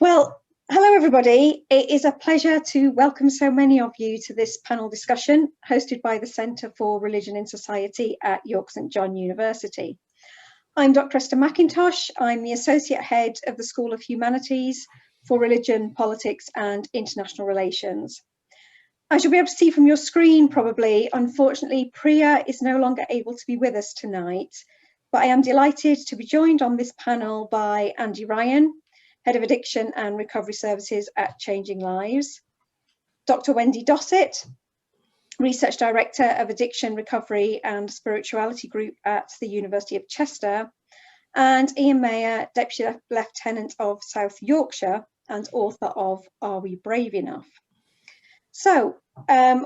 Well, hello everybody. It is a pleasure to welcome so many of you to this panel discussion hosted by the Centre for Religion in Society at York St John University. I'm Dr. Esther McIntosh. I'm the Associate Head of the School of Humanities for Religion, Politics and International Relations. As you'll be able to see from your screen probably, unfortunately, Priya is no longer able to be with us tonight, but I am delighted to be joined on this panel by Andy Ryan, Head of Addiction and Recovery Services at Changing Lives, Dr. Wendy Dossett, Research Director of Addiction, Recovery and Spirituality Group at the University of Chester, and Ian Mayer, Deputy Lieutenant of South Yorkshire and author of Are We Brave Enough? So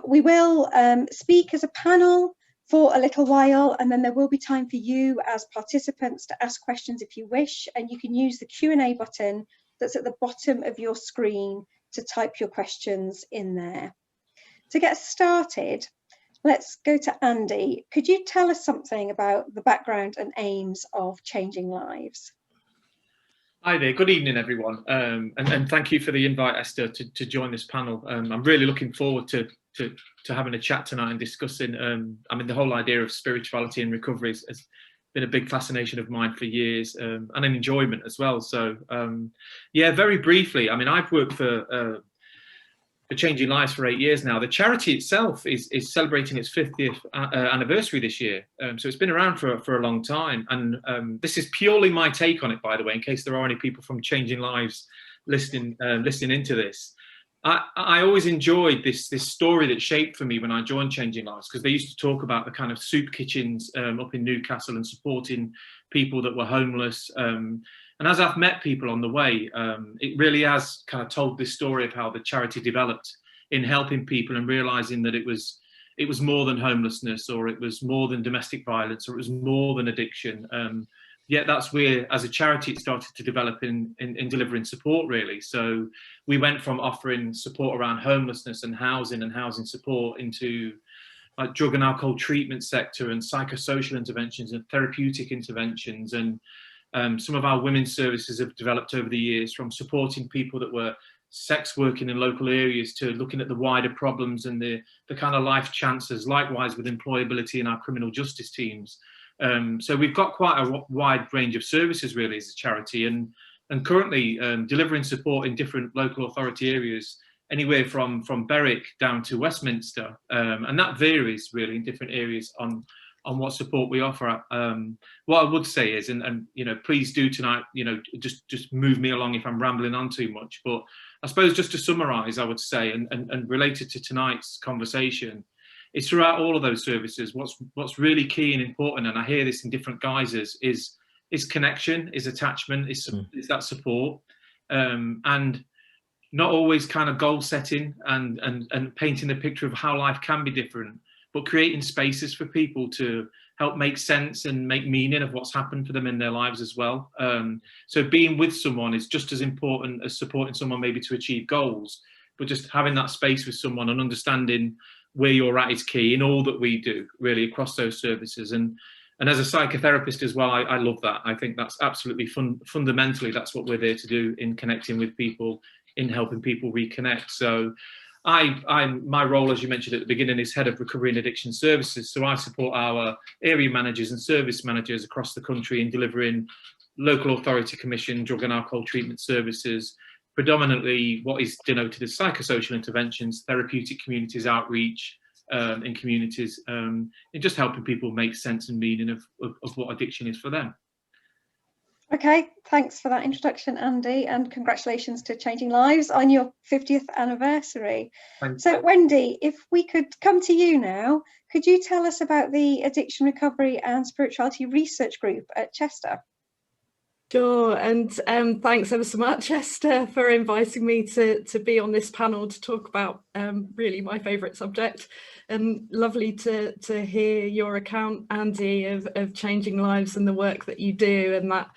we will speak as a panel for a little while, and then there will be time for you as participants to ask questions if you wish, and you can use the Q&A button that's at the bottom of your screen to type your questions in there. To get started, let's go to Andy. Could you tell us something about the background and aims of Changing Lives? Hi there, good evening everyone, and thank you for the invite, Esther, to join this panel. I'm really looking forward to having a chat tonight and discussing, I mean, the whole idea of spirituality and recovery has been a big fascination of mine for years, and an enjoyment as well. So yeah, very briefly, I mean, I've worked for Changing Lives for 8 years now. The charity itself is celebrating its 50th anniversary this year, so it's been around for a long time, and this is purely my take on it, by the way, in case there are any people from Changing Lives listening into this. I always enjoyed this story that shaped for me when I joined Changing Lives, because they used to talk about the kind of soup kitchens up in Newcastle and supporting people that were homeless. And as I've met people on the way, it really has kind of told this story of how the charity developed in helping people and realising that it was more than homelessness, or it was more than domestic violence, or it was more than addiction. Yet that's where, as a charity, it started to develop in delivering support, really. So we went from offering support around homelessness and housing support into like drug and alcohol treatment sector and psychosocial interventions and therapeutic interventions. And some of our women's services have developed over the years, from supporting people that were sex working in local areas to looking at the wider problems and the kind of life chances, likewise with employability in our criminal justice teams. So we've got quite a wide range of services really as a charity, and currently delivering support in different local authority areas, anywhere from Berwick down to Westminster, and that varies really in different areas on what support we offer. What I would say is, and you know, please do tonight, you know, just move me along if I'm rambling on too much, but I suppose just to summarise, I would say, and related to tonight's conversation, it's throughout all of those services, what's really key and important, and I hear this in different guises, is connection, is attachment, is that support, and not always kind of goal setting and painting a picture of how life can be different, but creating spaces for people to help make sense and make meaning of what's happened for them in their lives as well. So being with someone is just as important as supporting someone maybe to achieve goals, but just having that space with someone and understanding where you're at is key in all that we do, really, across those services. And as a psychotherapist as well, I love that. I think that's absolutely fundamentally, that's what we're there to do in connecting with people, in helping people reconnect. So my role, as you mentioned at the beginning, is Head of Recovery and Addiction Services. So I support our area managers and service managers across the country in delivering local authority commission drug and alcohol treatment services, predominantly what is denoted as psychosocial interventions, therapeutic communities outreach in communities, and just helping people make sense and meaning of what addiction is for them. Okay, thanks for that introduction, Andy, and congratulations to Changing Lives on your 50th anniversary. So Wendy, if we could come to you now, could you tell us about the Addiction Recovery and Spirituality Research Group at Chester? Sure, and thanks ever so much, Esther, for inviting me to be on this panel to talk about really my favourite subject. And lovely to hear your account, Andy, of Changing Lives and the work that you do, and that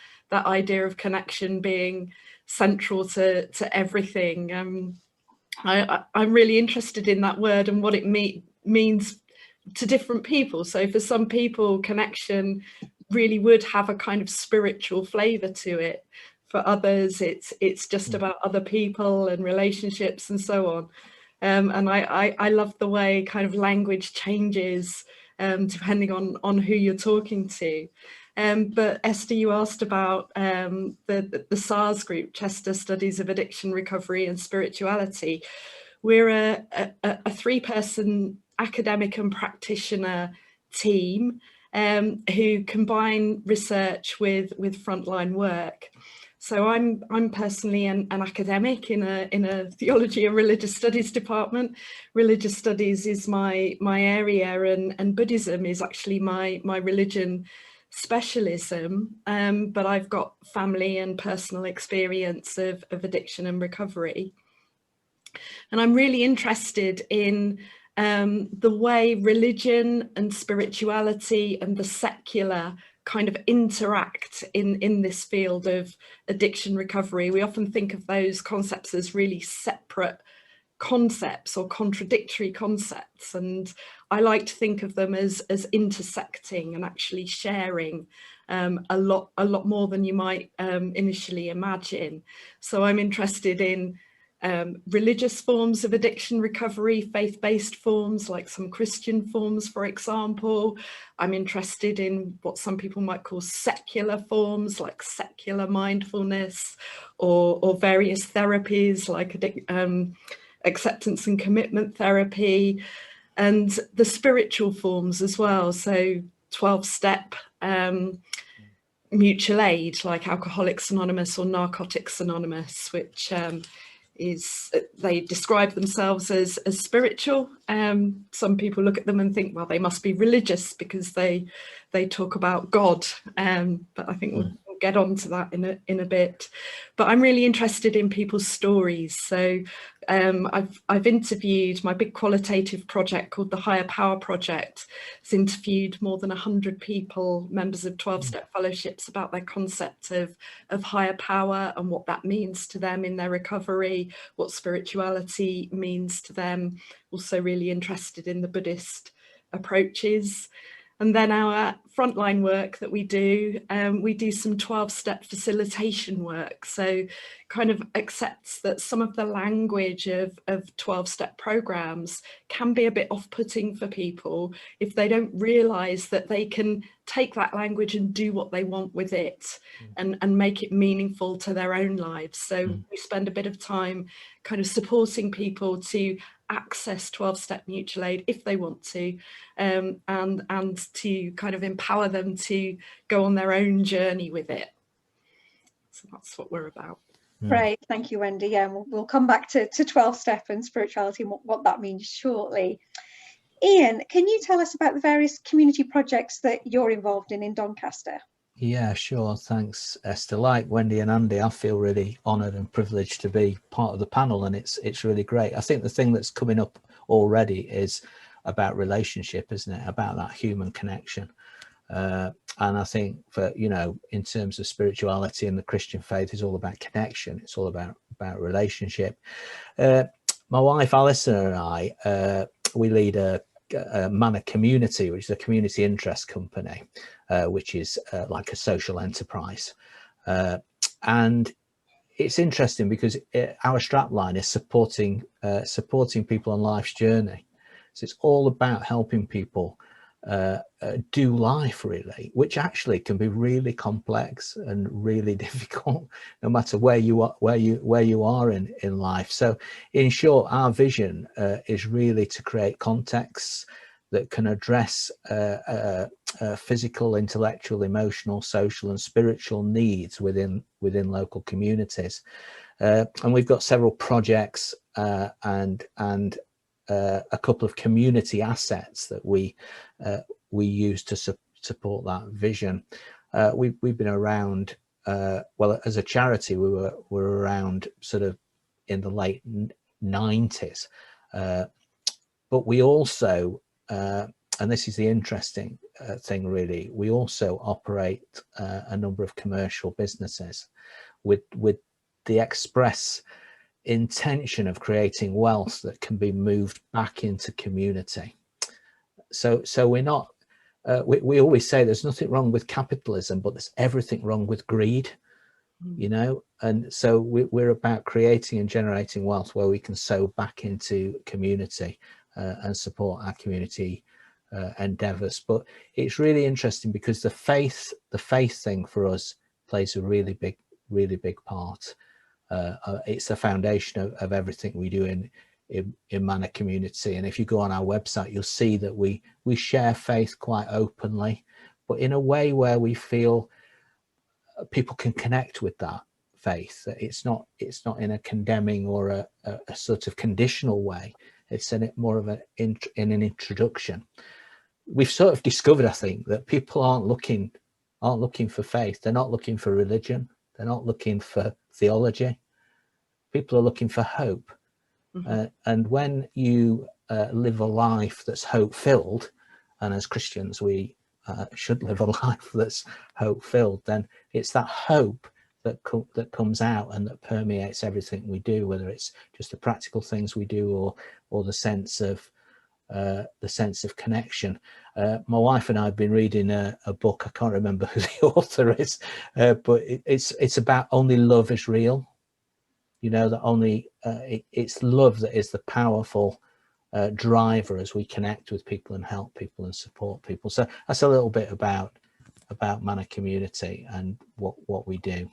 idea of connection being central to everything. I'm really interested in that word and what it means to different people. So for some people, connection really would have a kind of spiritual flavour to it. For others, it's just about other people and relationships and so on. And I love the way kind of language changes depending on who you're talking to. But Esther, you asked about the Sars Group, Chester Studies of Addiction, Recovery and Spirituality. We're a 3-person academic and practitioner team who combine research with frontline work. So I'm personally an academic in a theology and religious studies department. Religious studies is my area, and Buddhism is actually my religion specialism. But I've got family and personal experience of addiction and recovery. And I'm really interested in the way religion and spirituality and the secular kind of interact in this field of addiction recovery. We often think of those concepts as really separate concepts or contradictory concepts, and I like to think of them as intersecting and actually sharing a lot more than you might initially imagine. So I'm interested in religious forms of addiction recovery, faith-based forms like some Christian forms, for example. I'm interested in what some people might call secular forms like secular mindfulness, or various therapies like acceptance and commitment therapy, and the spiritual forms as well. So 12-step mutual aid like Alcoholics Anonymous or Narcotics Anonymous, which they describe themselves as spiritual. Some people look at them and think, well, they must be religious because they talk about God. But I think we'll get on to that in a bit. But I'm really interested in people's stories. So I've interviewed, my big qualitative project called the Higher Power Project has interviewed more than 100 people, members of 12-step fellowships, about their concept of higher power and what that means to them in their recovery, what spirituality means to them. Also really interested in the Buddhist approaches. And then our frontline work that we do some 12-step facilitation work. So kind of accepts that some of the language of 12-step programs can be a bit off-putting for people if they don't realise that they can take that language and do what they want with it and make it meaningful to their own lives. So we spend a bit of time kind of supporting people to access 12-step mutual aid if they want to, and to kind of empower them to go on their own journey with it. So that's what we're about. Great, thank you, Wendy. Yeah, we'll come back to 12-step and spirituality and what that means shortly. Ian, can you tell us about the various community projects that you're involved in Doncaster? Yeah, sure. Thanks, Esther. Like Wendy and Andy, I feel really honoured and privileged to be part of the panel, and it's really great. I think the thing that's coming up already is about relationship, isn't it? About that human connection. And I think for, in terms of spirituality and the Christian faith, is all about connection. It's all about relationship. My wife Alison and I, we lead a Manor Community, which is a community interest company, which is like a social enterprise, and it's interesting because our strapline is supporting people on life's journey. So it's all about helping people do life, really, which actually can be really complex and really difficult, no matter where you are in life. So in short, our vision is really to create contexts that can address physical, intellectual, emotional, social and spiritual needs within local communities. And we've got several projects and a couple of community assets that we use to support that vision. We've been around, well, as a charity, we're around sort of in the late 90s, but we also, and this is the interesting thing really, we also operate a number of commercial businesses with the express intention of creating wealth that can be moved back into community. So we're not, we always say there's nothing wrong with capitalism, but there's everything wrong with greed. and so we're about creating and generating wealth where we can sow back into community and support our community endeavors. But it's really interesting because the faith thing for us plays a really big part. It's the foundation of everything we do in Manor Community. And if you go on our website, you'll see that we share faith quite openly, but in a way where we feel people can connect with that faith. It's not in a condemning or a sort of conditional way. It's in it more of in an introduction. We've sort of discovered, I think, that people aren't looking for faith. They're not looking for religion. They're not looking for theology. People are looking for hope. Mm-hmm. And when you live a life that's hope-filled, and as Christians we should live a life that's hope-filled, then it's that hope that comes out and that permeates everything we do, whether it's just the practical things we do or the sense of connection. My wife and I have been reading a book. I can't remember who the author is, but it's about only love is real. You know, that only it's love that is the powerful driver as we connect with people and help people and support people. So that's a little bit about Manor Community and what we do.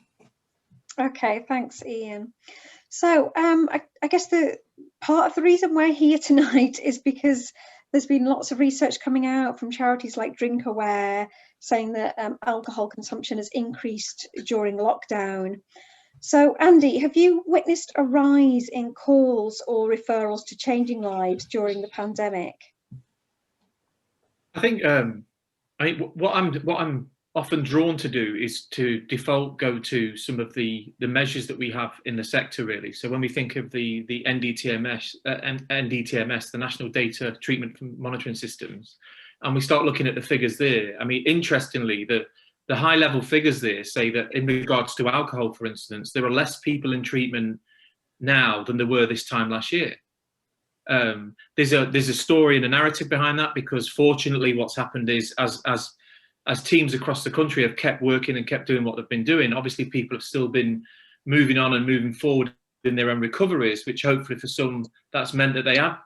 Okay, thanks, Ian. So I guess the part of the reason we're here tonight is because there's been lots of research coming out from charities like Drinkaware saying that alcohol consumption has increased during lockdown. So Andy, have you witnessed a rise in calls or referrals to changing lives during the pandemic? I think what I'm often drawn to do is to go to some of the measures that we have in the sector, really. So when we think of the NDTMS, the National Data Treatment and Monitoring Systems, and we start looking at the figures there, I mean, interestingly, the high level figures there say that in regards to alcohol, for instance, there are less people in treatment now than there were this time last year. There's a story and a narrative behind that, because fortunately what's happened is as teams across the country have kept working and kept doing what they've been doing, obviously people have still been moving on and moving forward in their own recoveries, which hopefully for some that's meant that they have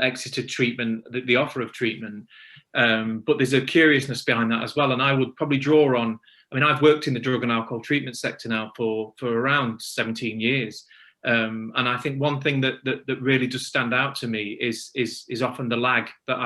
exited treatment, the offer of treatment. But there's a curiousness behind that as well. And I would probably draw on, I mean, I've worked in the drug and alcohol treatment sector now for around 17 years. And I think one thing that really does stand out to me is often the lag that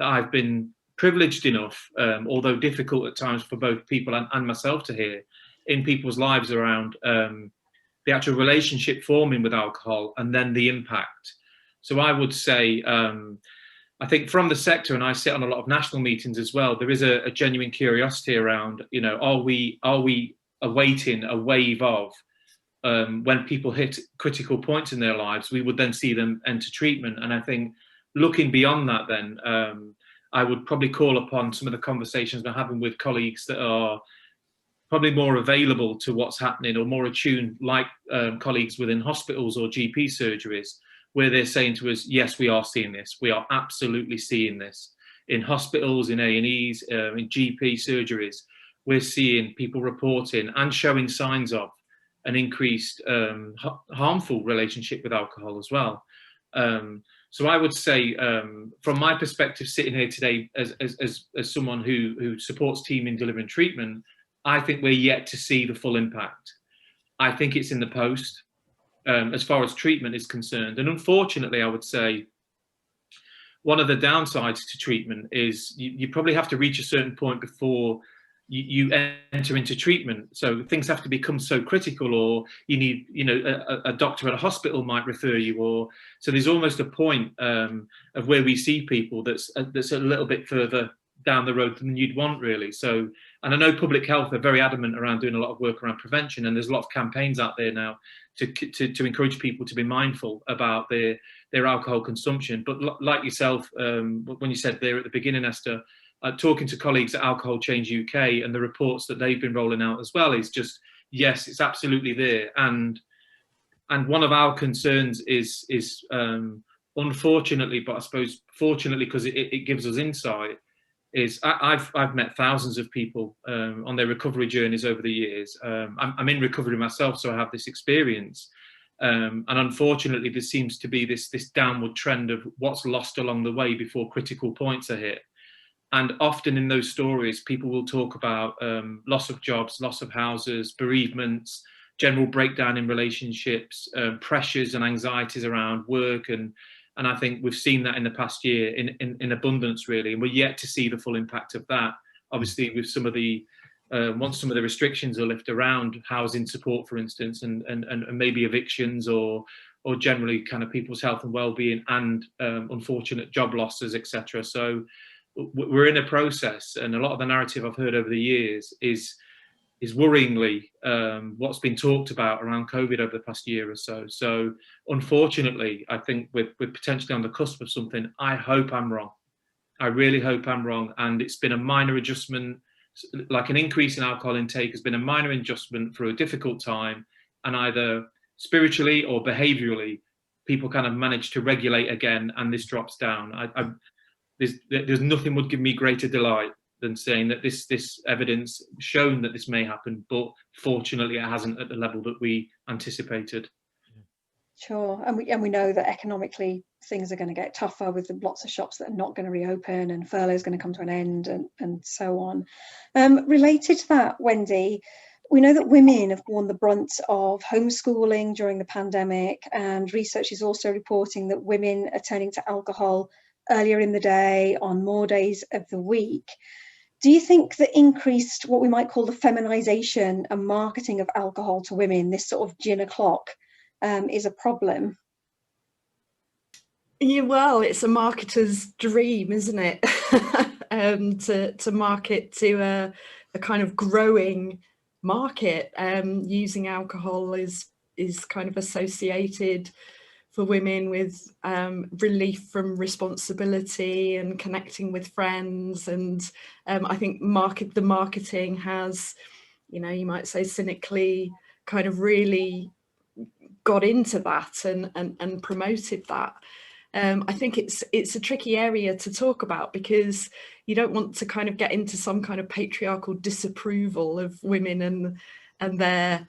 I've been privileged enough, although difficult at times for both people and myself to hear in people's lives around the actual relationship forming with alcohol and then the impact. So I would say, I think from the sector, and I sit on a lot of national meetings as well, there is a genuine curiosity around, you know, are we awaiting a wave of when people hit critical points in their lives, we would then see them enter treatment. And I think looking beyond that, then I would probably call upon some of the conversations we're having with colleagues that are probably more available to what's happening or more attuned, like colleagues within hospitals or GP surgeries, where they're saying to us, yes, we are seeing this. We are absolutely seeing this. In hospitals, in A&Es, in GP surgeries, we're seeing people reporting and showing signs of an increased harmful relationship with alcohol as well. So I would say, from my perspective, sitting here today as someone who supports team in delivering treatment, I think we're yet to see the full impact. I think it's in the post as far as treatment is concerned. And unfortunately, I would say one of the downsides to treatment is you probably have to reach a certain point before you enter into treatment. So things have to become so critical, or you need, you know, a doctor at a hospital might refer you, or so there's almost a point of where we see people that's a little bit further down the road than you'd want, really. So, and I know public health are very adamant around doing a lot of work around prevention, and there's a lot of campaigns out there now to encourage people to be mindful about their alcohol consumption. But like yourself, when you said there at the beginning, Esther, talking to colleagues at Alcohol Change UK and the reports that they've been rolling out as well is just, yes, it's absolutely there. And one of our concerns is unfortunately, but I suppose fortunately, because it gives us insight, is I've met thousands of people on their recovery journeys over the years. I'm in recovery myself, so I have this experience. And unfortunately, there seems to be this downward trend of what's lost along the way before critical points are hit. And often in those stories, people will talk about loss of jobs, loss of houses, bereavements, general breakdown in relationships, pressures and anxieties around work. And I think we've seen that in the past year in abundance, really. And we're yet to see the full impact of that. Obviously, with some of the once some of the restrictions are lifted around housing support, for instance, and maybe evictions or generally kind of people's health and well-being and unfortunate job losses, etc. So we're in a process, and a lot of the narrative I've heard over the years is worryingly what's been talked about around COVID over the past year or so. So unfortunately, I think we're potentially on the cusp of something. I hope I'm wrong. I really hope I'm wrong. And it's been a minor adjustment, like an increase in alcohol intake has been a minor adjustment through a difficult time, and either spiritually or behaviorally, people kind of manage to regulate again, and this drops down. There's nothing would give me greater delight than saying that this evidence shown that this may happen, but fortunately it hasn't at the level that we anticipated. Sure, and we know that economically things are going to get tougher with lots of shops that are not going to reopen, and furlough is going to come to an end, and so on. Related to that, Wendy, we know that women have borne the brunt of homeschooling during the pandemic, and research is also reporting that women are turning to alcohol earlier in the day on more days of the week. Do you think the increased, what we might call the feminization and marketing of alcohol to women, this sort of gin o'clock, is a problem? Yeah, well, it's a marketer's dream, isn't it? To market to a kind of growing market. Using alcohol is kind of associated for women with relief from responsibility and connecting with friends. And I think the marketing has, you might say cynically, kind of really got into that and promoted that. I think it's a tricky area to talk about, because you don't want to kind of get into some kind of patriarchal disapproval of women and their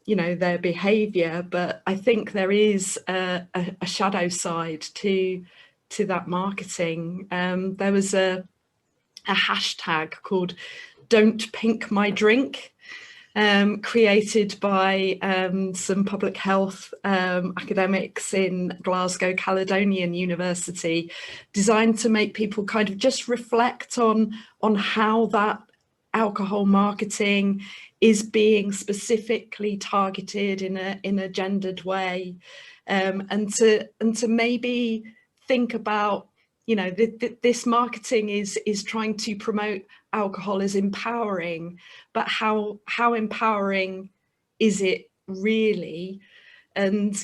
their behavior. But I think there is a shadow side to that marketing. There was a hashtag called "Don't Pink My Drink," created by some public health academics in Glasgow Caledonian University, designed to make people kind of just reflect on how that alcohol marketing is being specifically targeted in a gendered way, and to maybe think about, this marketing is trying to promote alcohol as empowering, but how empowering is it really? And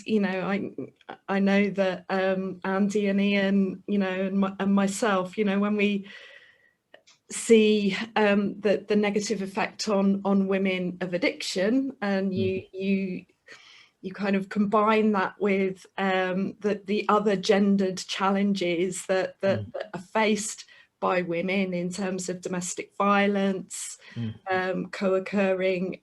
I know that Andy and Ian, and myself, when we see the negative effect on women of addiction, and you kind of combine that with the other gendered challenges that are faced by women in terms of domestic violence, co-occurring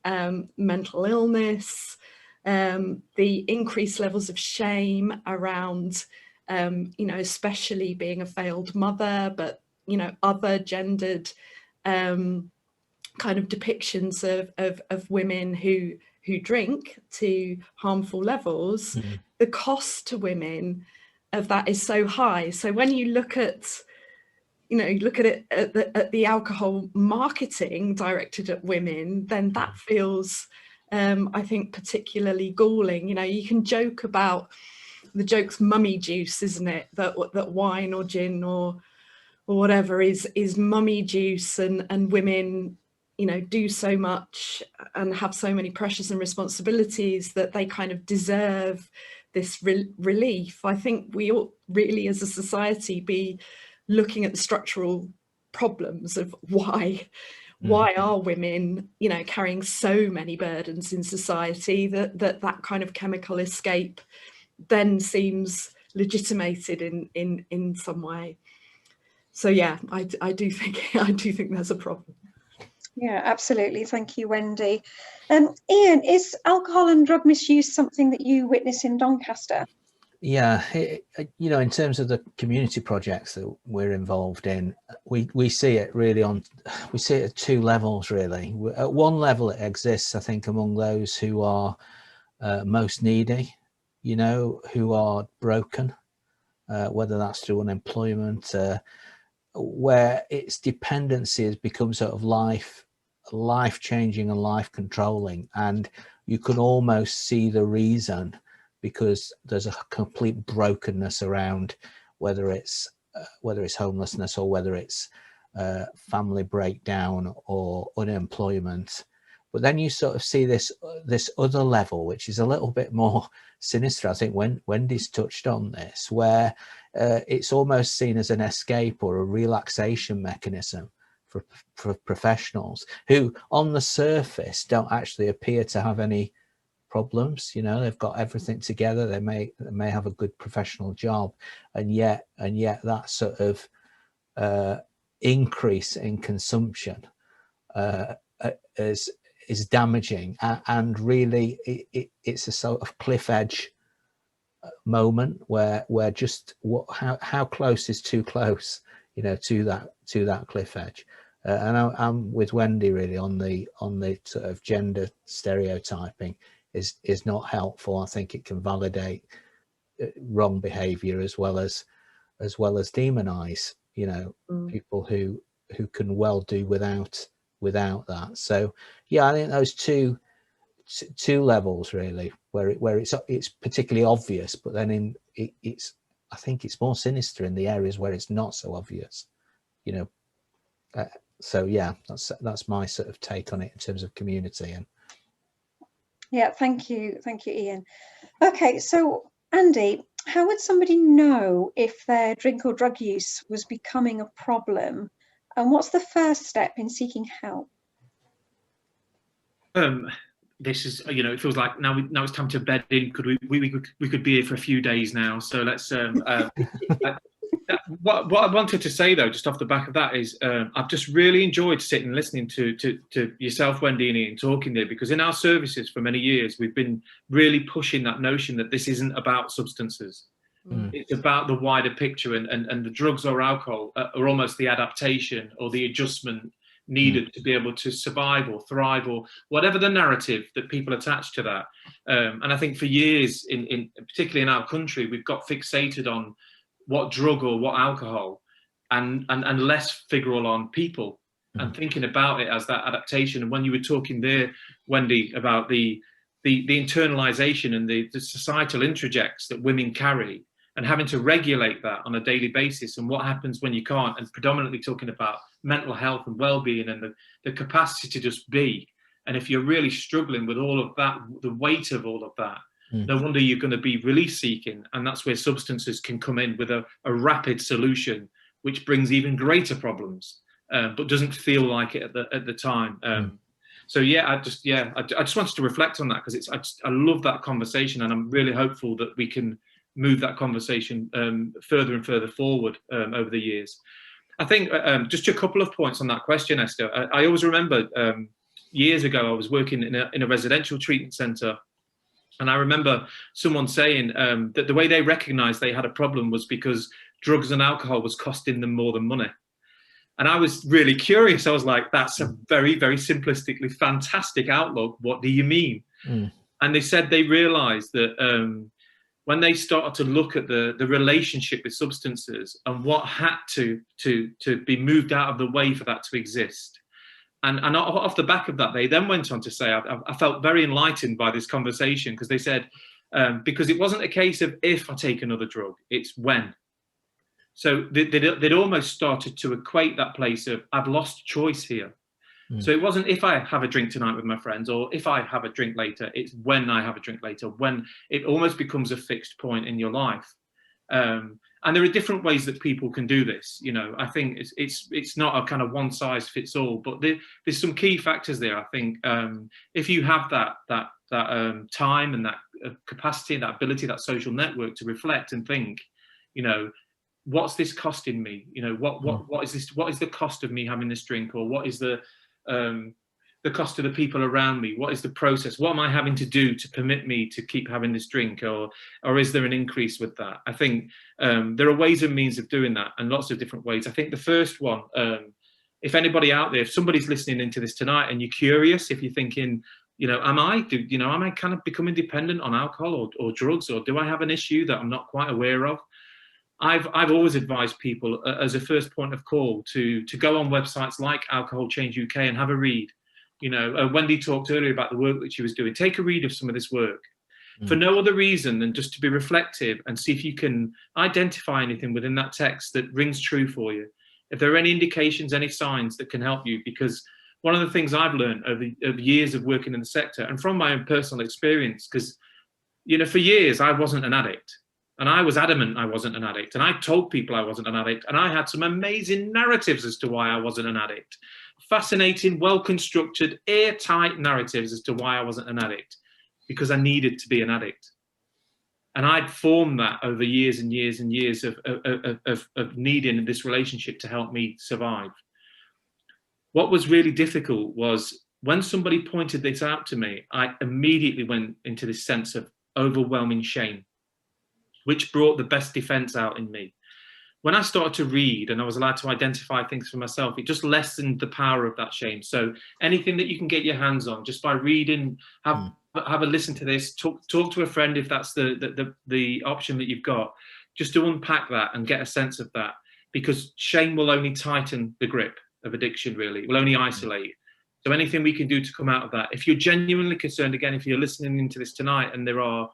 mental illness, the increased levels of shame around, especially being a failed mother, but other gendered kind of depictions of women who drink to harmful levels. The cost to women of that is so high. So when you look at it at the alcohol marketing directed at women, then that feels I think particularly galling. You can joke about the joke's mummy juice, isn't it, that wine or gin or whatever is mummy juice, and women do so much and have so many pressures and responsibilities that they kind of deserve this relief. I think we ought really as a society be looking at the structural problems of why are women carrying so many burdens in society that kind of chemical escape then seems legitimated in some way. So yeah, I do think there's a problem. Yeah, absolutely. Thank you, Wendy. Ian, is alcohol and drug misuse something that you witness in Doncaster? Yeah, you know, in terms of the community projects that we're involved in, we see it really we see it at two levels really. At one level, it exists, I think, among those who are most needy, you know, who are broken, whether that's through unemployment, where its dependency has become sort of life-changing and life-controlling, and you can almost see the reason, because there's a complete brokenness around whether it's homelessness or whether it's family breakdown or unemployment. But then you sort of see this other level, which is a little bit more sinister. I think Wendy's touched on this, where it's almost seen as an escape or a relaxation mechanism for professionals who on the surface don't actually appear to have any problems. You know, they've got everything together, they may have a good professional job, and yet that sort of increase in consumption is damaging, and really it's a sort of cliff edge moment where just how close is too close, you know, to that cliff edge. And I'm with Wendy really on the sort of gender stereotyping is not helpful. I think it can validate wrong behavior as well as demonize, you know, people who can well do without that. So yeah, I think those two levels really, where it's particularly obvious, but then I think it's more sinister in the areas where it's not so obvious, you know. So yeah, that's my sort of take on it in terms of community. And yeah, thank you, Ian. Okay, so Andy, how would somebody know if their drink or drug use was becoming a problem, and what's the first step in seeking help? This is, you know, it feels like now it's time to bed in. Could we could be here for a few days now. So let's what I wanted to say though, just off the back of that, is I've just really enjoyed sitting and listening to yourself, Wendy, and Ian talking there, because in our services for many years we've been really pushing that notion that this isn't about substances. It's about the wider picture, and the drugs or alcohol are almost the adaptation or the adjustment needed to be able to survive or thrive, or whatever the narrative that people attach to that. And I think for years, particularly in our country, we've got fixated on what drug or what alcohol, and less figural on people, and thinking about it as that adaptation. And when you were talking there, Wendy, about the internalization and the societal introjects that women carry, and having to regulate that on a daily basis, and what happens when you can't, and predominantly talking about mental health and well-being and the capacity to just be. And if you're really struggling with all of that, the weight of all of that, no wonder you're going to be relief seeking. And that's where substances can come in with a rapid solution, which brings even greater problems, but doesn't feel like it at the time. So yeah, I just wanted to reflect on that, because I love that conversation, and I'm really hopeful that we can move that conversation further and further forward over the years. I think just a couple of points on that question, Esther. I always remember years ago I was working in a residential treatment centre, and I remember someone saying that the way they recognised they had a problem was because drugs and alcohol was costing them more than money. And I was really curious. I was like, that's a very, very simplistically fantastic outlook. What do you mean? And they said they realised that when they started to look at the relationship with substances and what had to be moved out of the way for that to exist. And off the back of that, they then went on to say, I felt very enlightened by this conversation, because they said, because it wasn't a case of if I take another drug, it's when. So they'd almost started to equate that place of, I've lost choice here. So it wasn't if I have a drink tonight with my friends, or if I have a drink later, it's when I have a drink later, when it almost becomes a fixed point in your life. And there are different ways that people can do this. You know, I think it's not a kind of one size fits all, but there's some key factors there. I think if you have that time and that capacity and that ability, that social network to reflect and think, you know, what's this costing me? You know, what is this? What is the cost of me having this drink, or what is the cost of the people around me? What is the process? What am I having to do to permit me to keep having this drink, or is there an increase with that? I think there are ways and means of doing that, and lots of different ways. I think the first one, if anybody out there, if somebody's listening into this tonight and you're curious, if you're thinking, you know, am I kind of becoming dependent on alcohol or drugs, or do I have an issue that I'm not quite aware of? I've always advised people as a first point of call to go on websites like Alcohol Change UK and have a read. You know, Wendy talked earlier about the work that she was doing. Take a read of some of this work for no other reason than just to be reflective and see if you can identify anything within that text that rings true for you. If there are any indications, any signs that can help you, because one of the things I've learned over years of working in the sector, and from my own personal experience, because, you know, for years I wasn't an addict, and I was adamant I wasn't an addict, and I told people I wasn't an addict, and I had some amazing narratives as to why I wasn't an addict. Fascinating, well-constructed, airtight narratives as to why I wasn't an addict, because I needed to be an addict. And I'd formed that over years and years and years of needing this relationship to help me survive. What was really difficult was when somebody pointed this out to me, I immediately went into this sense of overwhelming shame, which brought the best defense out in me. When I started to read and I was allowed to identify things for myself, it just lessened the power of that shame. So anything that you can get your hands on just by reading, have a listen to this, talk to a friend if that's the option that you've got, just to unpack that and get a sense of that, because shame will only tighten the grip of addiction, really. It will only isolate. So anything we can do to come out of that, if you're genuinely concerned, again, if you're listening into this tonight and there are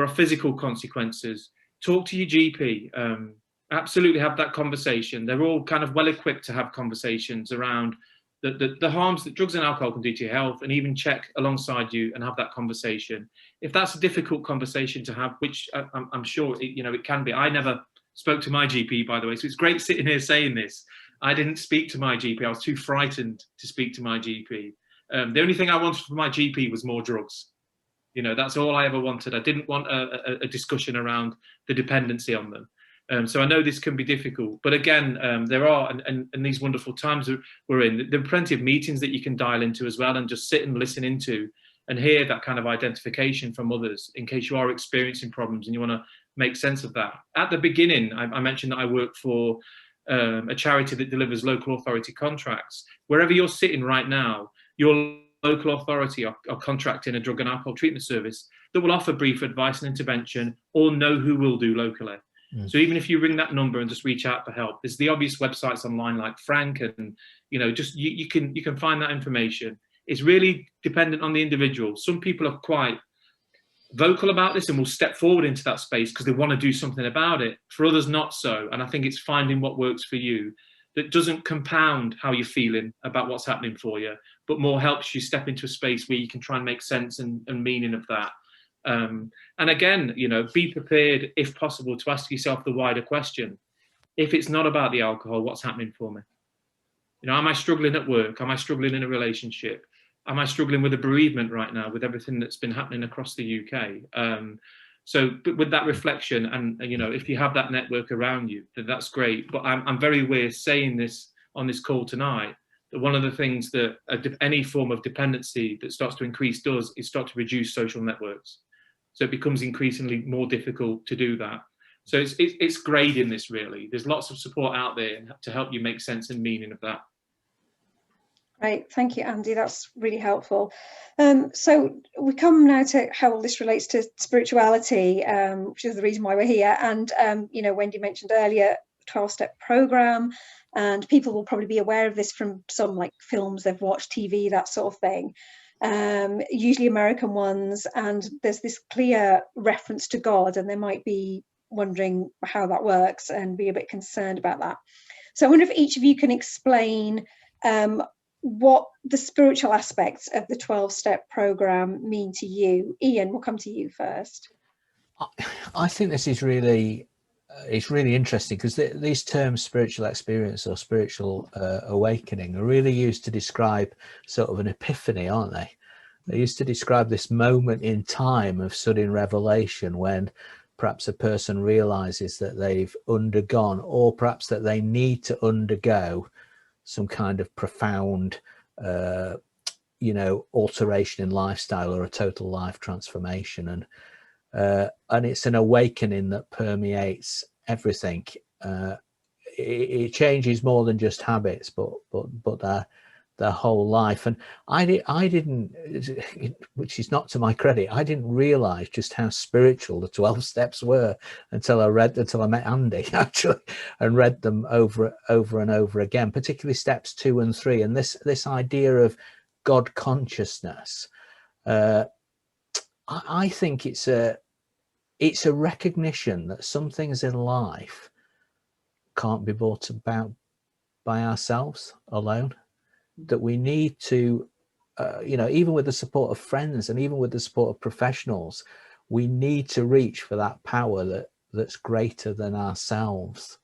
physical consequences, talk to your GP. Absolutely have that conversation. They're all kind of well equipped to have conversations around the harms that drugs and alcohol can do to your health, and even check alongside you and have that conversation. If that's a difficult conversation to have, which I'm sure it can be. I never spoke to my GP, by the way, so it's great sitting here saying this. I didn't speak to my GP. I was too frightened to speak to my GP. The only thing I wanted from my GP was more drugs. You know, that's all I ever wanted. I didn't want a discussion around the dependency on them. So I know this can be difficult, but again, there are, and these wonderful times we're in, there are plenty of meetings that you can dial into as well and just sit and listen into and hear that kind of identification from others in case you are experiencing problems and you want to make sense of that. At the beginning, I mentioned that I work for a charity that delivers local authority contracts. Wherever you're sitting right now, your local authority are contracting a drug and alcohol treatment service that will offer brief advice and intervention, or know who will do locally. So even if you ring that number and just reach out for help, there's the obvious websites online like Frank, and just you can find that information. It's really dependent on the individual. Some people are quite vocal about this and will step forward into that space because they want to do something about it. For others, not so. And I think it's finding what works for you that doesn't compound how you're feeling about what's happening for you, but more helps you step into a space where you can try and make sense and meaning of that. And again, be prepared, if possible, to ask yourself the wider question. If it's not about the alcohol, what's happening for me? Am I struggling at work? Am I struggling in a relationship? Am I struggling with a bereavement right now with everything that's been happening across the UK? So with that reflection, and if you have that network around you, then that's great. But I'm very aware, saying this on this call tonight, that one of the things that any form of dependency that starts to increase does is start to reduce social networks. So it becomes increasingly more difficult to do that. So it's grading this, really. There's lots of support out there to help you make sense and meaning of that. Great, thank you, Andy. That's really helpful. So we come now to how all this relates to spirituality, which is the reason why we're here. And Wendy mentioned earlier, 12-step program, and people will probably be aware of this from some like films they've watched, TV, that sort of thing. Usually American ones, and there's this clear reference to God, and they might be wondering how that works and be a bit concerned about that. So I wonder if each of you can explain what the spiritual aspects of the 12-step program mean to you. Ian, we'll come to you first. I think this is really it's really interesting, because these terms, spiritual experience or spiritual awakening, are really used to describe sort of an epiphany, aren't they? They used to describe this moment in time of sudden revelation when perhaps a person realizes that they've undergone, or perhaps that they need to undergo, some kind of profound alteration in lifestyle, or a total life transformation, and it's an awakening that permeates everything. It changes more than just habits, but their whole life. And I didn't, which is not to my credit, I didn't realize just how spiritual the 12 steps were until I met Andy actually, and read them over and over again, particularly steps 2 and 3. And this idea of God consciousness, I think it's a recognition that some things in life can't be brought about by ourselves alone, that we need to, even with the support of friends and even with the support of professionals, we need to reach for that power that's greater than ourselves.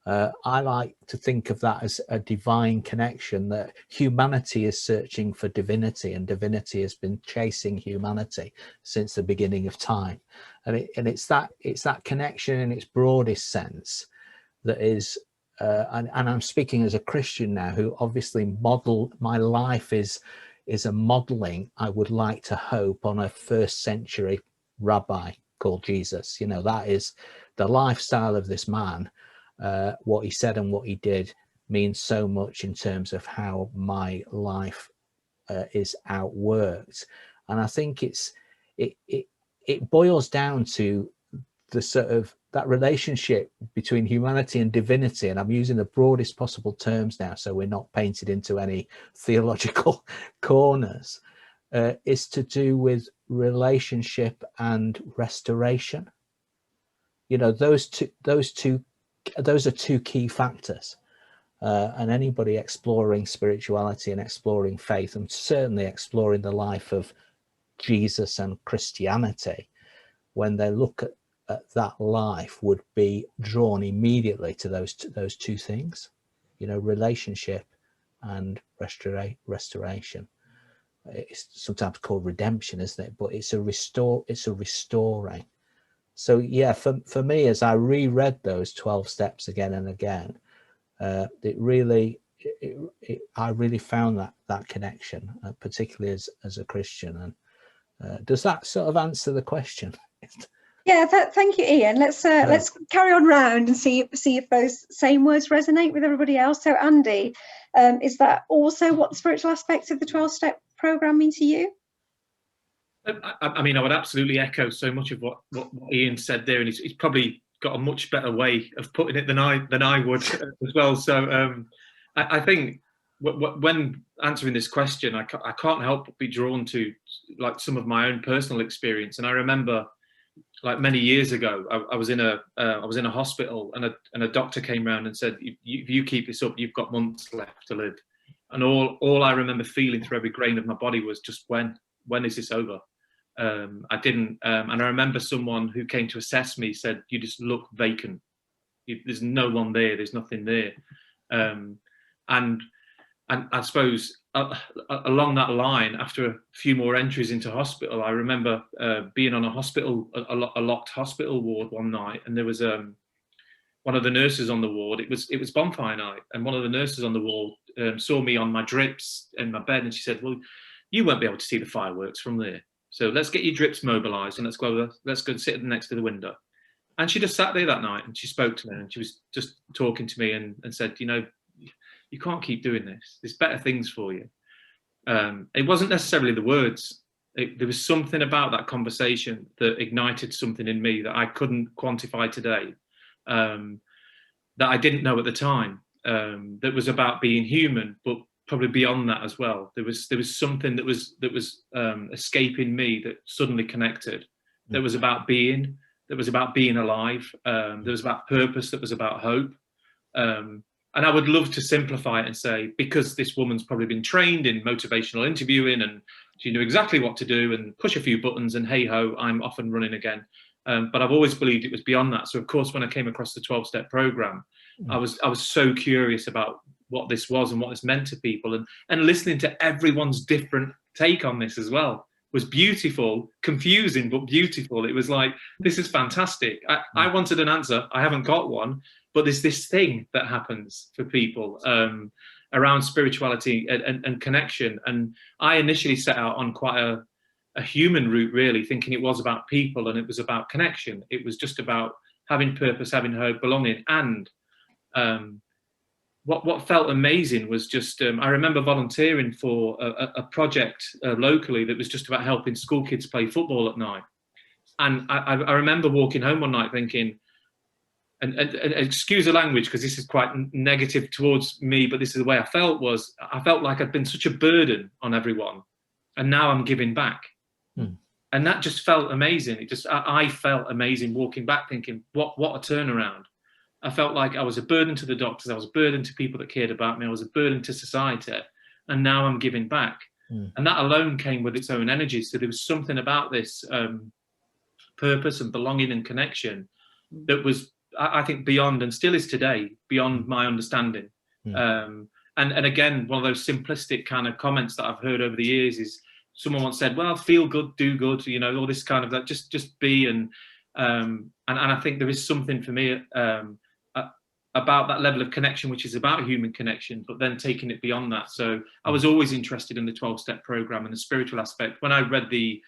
I like to think of that as a divine connection, that humanity is searching for divinity, and divinity has been chasing humanity since the beginning of time. And it's that connection in its broadest sense that is, and I'm speaking as a Christian now, who obviously my life is a modeling, I would like to hope, on a 1st century rabbi called Jesus. That is the lifestyle of this man. What he said and what he did means so much in terms of how my life is outworked. And I think it boils down to the sort of that relationship between humanity and divinity, and I'm using the broadest possible terms now, so we're not painted into any theological corners, is to do with relationship and restoration. Those are 2 key factors, and anybody exploring spirituality and exploring faith, and certainly exploring the life of Jesus and Christianity, when they look at that life, would be drawn immediately to those 2 things, relationship and restoration. It's sometimes called redemption, isn't it? But it's a restoring. So yeah, for me, as I reread those 12 steps again and again, I really found that connection, particularly as a Christian. And does that sort of answer the question? Yeah, thank you, Ian. Let's carry on round and see if those same words resonate with everybody else. So Andy, is that also what the spiritual aspects of the 12-step program mean to you? I mean, I would absolutely echo so much of what Ian said there, and he's probably got a much better way of putting it than I would as well. So I think when answering this question, I can't help but be drawn to like some of my own personal experience. And I remember, like many years ago, I was in a hospital, and a doctor came round and said, if you keep this up, you've got months left to live. And all I remember feeling through every grain of my body was just, when is this over? I didn't, and I remember someone who came to assess me said, you just look vacant. There's no one there. There's nothing there. And I suppose along that line, after a few more entries into hospital, I remember being on a locked hospital ward one night, and there was one of the nurses on the ward. It was bonfire night, and one of the nurses on the ward saw me on my drips in my bed, and she said, well, you won't be able to see the fireworks from there, so let's get your drips mobilized, and let's go sit next to the window. And she just sat there that night, and she spoke to me, and she was just talking to me and said, you can't keep doing this. There's better things for you. It wasn't necessarily the words. There was something about that conversation that ignited something in me that I couldn't quantify today, that I didn't know at the time, that was about being human, but probably beyond that as well. There was something that was escaping me that suddenly connected. That was about being. That was about being alive. That was about purpose. That was about hope. And I would love to simplify it and say, because this woman's probably been trained in motivational interviewing and she knew exactly what to do and push a few buttons and hey ho, I'm off and running again. But I've always believed it was beyond that. So of course, when I came across the 12-step program, I was so curious about what this was and what this meant to people, and listening to everyone's different take on this as well. was beautiful, confusing, but beautiful. It was like, this is fantastic. I wanted an answer. I haven't got one, but there's this thing that happens for people around spirituality and connection. And I initially set out on quite a human route, really, thinking it was about people and it was about connection. It was just about having purpose, having hope, belonging. And what felt amazing was just, I remember volunteering for a project locally that was just about helping school kids play football at night. And I remember walking home one night thinking, and excuse the language because this is quite negative towards me, but this is the way I felt like I'd been such a burden on everyone, and now I'm giving back. And that just felt amazing. I felt amazing walking back thinking, what a turnaround. I felt like I was a burden to the doctors, I was a burden to people that cared about me, I was a burden to society, and now I'm giving back. And that alone came with its own energy. So there was something about this purpose and belonging and connection that was, I think, beyond, and still is today, beyond my understanding. And again, one of those simplistic kind of comments that I've heard over the years is, someone once said, well, feel good, do good, you know, all this kind of, that just be. And I think there is something for me about that level of connection, which is about human connection, but then taking it beyond that. So I was always interested in the 12-step program and the spiritual aspect. When I read the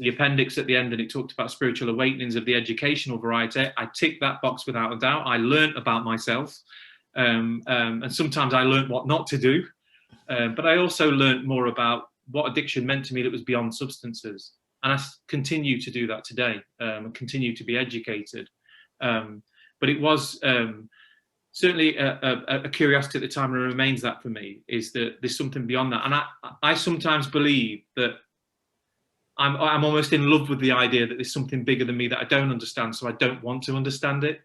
appendix at the end and it talked about spiritual awakenings of the educational variety, I ticked that box without a doubt. I learned about myself, and sometimes I learned what not to do, but I also learned more about what addiction meant to me that was beyond substances. And I continue to do that today, and continue to be educated. But it was certainly a curiosity at the time, and it remains that for me, is that there's something beyond that. And I sometimes believe that I'm almost in love with the idea that there's something bigger than me that I don't understand, so I don't want to understand it.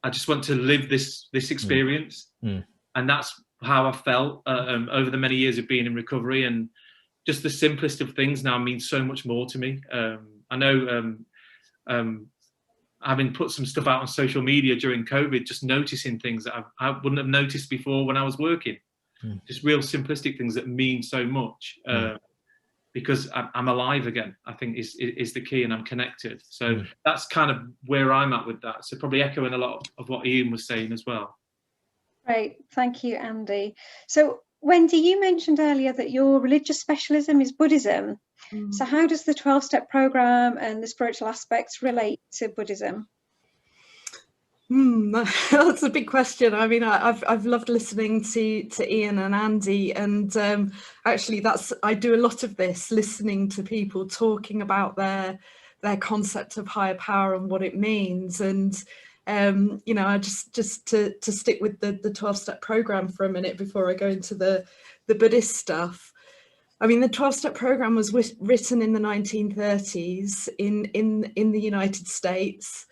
I just want to live this experience. And that's how I felt over the many years of being in recovery. And just the simplest of things now means so much more to me. I know having put some stuff out on social media during COVID, just noticing things that I wouldn't have noticed before when I was working. Just real simplistic things that mean so much, because I'm alive again, I think is the key, and I'm connected. So that's kind of where I'm at with that. So probably echoing a lot of what Ian was saying as well. Great, thank you, Andy. So Wendy, you mentioned earlier that your religious specialism is Buddhism. So how does the 12-step program and the spiritual aspects relate to Buddhism? That's a big question. I mean, I've loved listening to Ian and Andy, and actually I do a lot of this, listening to people talking about their concept of higher power and what it means. And you know, I just to stick with the 12-step program for a minute before I go into the Buddhist stuff. I mean, the 12-step program was written in the 1930s in the United States,